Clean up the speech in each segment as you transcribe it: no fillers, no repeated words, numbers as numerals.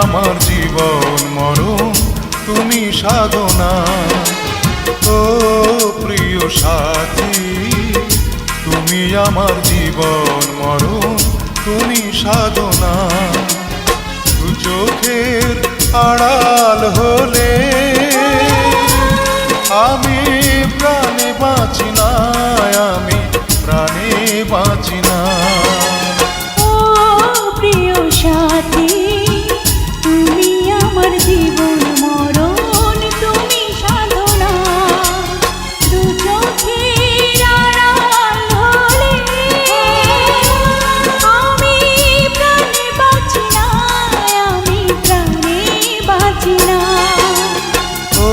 আমার জীবন মরণ তুমি সাধনা। ও প্রিয় সাথী, তুমি আমার জীবন মরণ তুমি সাধনা। দু চোখের আড়াল হলে আমি প্রাণে বাঁচি না, আমি প্রাণে বাঁচি না। ও প্রিয় সাথী, তুমি আমার জীবন মরণ তুমি সাধনা। দু চোখের আড়াল হলে আমি প্রাণে বাঁচি না, আমি প্রাণে বাঁচি না। ও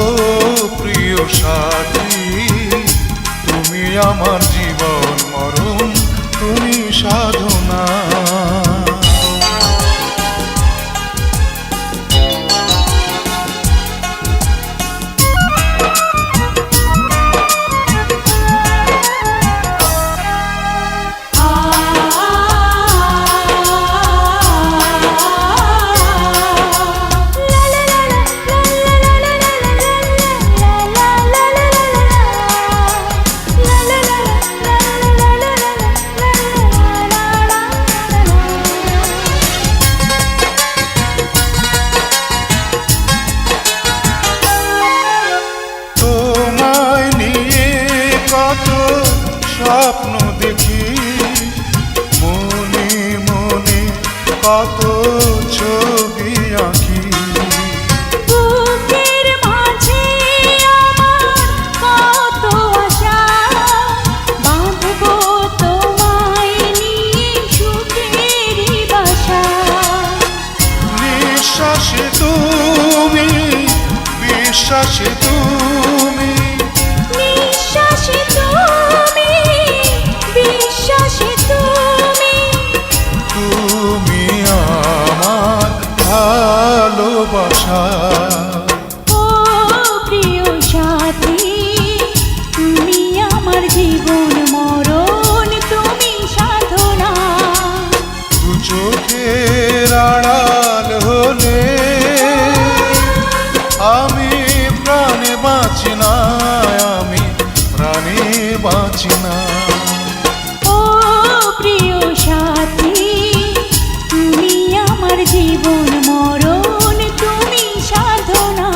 প্রিয় সাথী, তুমি আমার জীবন মরণ তুমি সাধনা। স্বপ্ন দেখি মনে মনে, কত ছবি আঁকি। বুকের মাঝে আমার কত আশা, বাঁধবো তোমায় নিয়ে সুখেরই বাসা। নিঃশ্বাসে তুমি, বিশ্বাসে তুমি, নিঃশ্বাসে তুমি, বিশ্বাসে তুমি, তুমি আমার ভালোবাসা। ও প্রিয় সাথী, তুমি আমার জীবন মরণ তুমি সাধনা। দু চোখের আড়াল হলে আমি প্রাণে বাঁচি না, আমি প্রাণে বাঁচি না। ও প্রিয় সাথী, তুমি আমার জীবন মরণ তুমি সাধনা।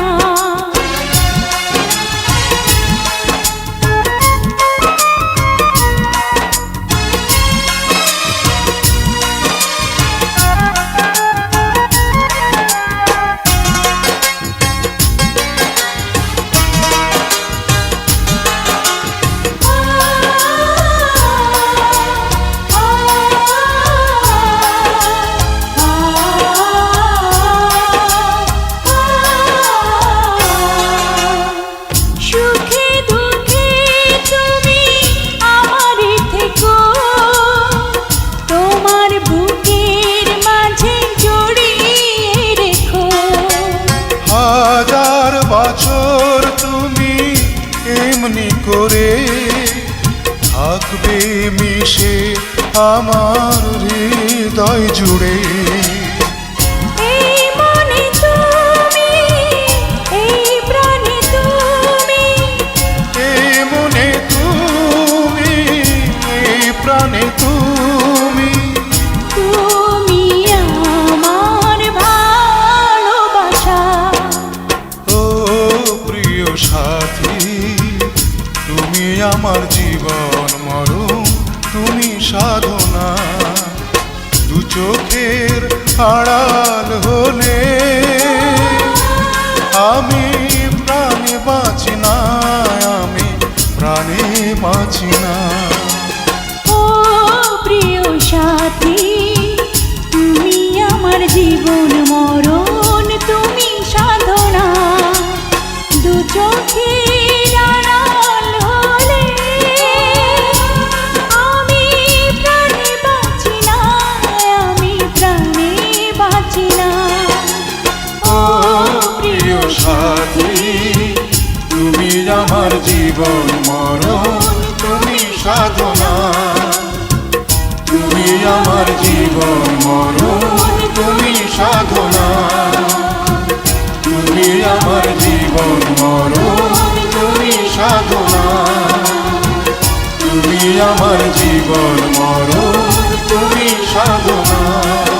সুখে দুঃখে তুমি আমার থেকো, তোমার বুকের মাঝে জড়িয়ে রেখো। হাজার বছর তুমি এমনি করে থাকবে মিশে আমার হৃদয় জুড়ে। এই মনে তুমি, এই প্রাণে তুমি, এই মনে তুমি, এই প্রাণে তুমি, তুমি আমার ভালোবাসা। ও প্রিয় সাথী, তুমি আমার জীবন মরণ তুমি সাধনা। দু চোখের আড়াল হলে আমি প্রাণে বাঁচি না, আমি প্রাণে বাঁচি না। ও প্রিয় সাথী, তুমি আমার জীবন মরণ তুমি সাধনা। দু চোখের আড়াল হলে আমি প্রাণে বাঁচি না, আমি প্রাণে বাঁচি না। ও প্রিয় সাথী, তুমি আমার জীবন মরণ তুমি সাধনা। তুমি আমার জীবন মরণ তুমি সাধনা। আমার জীবন মরণ তুমি সাধনা।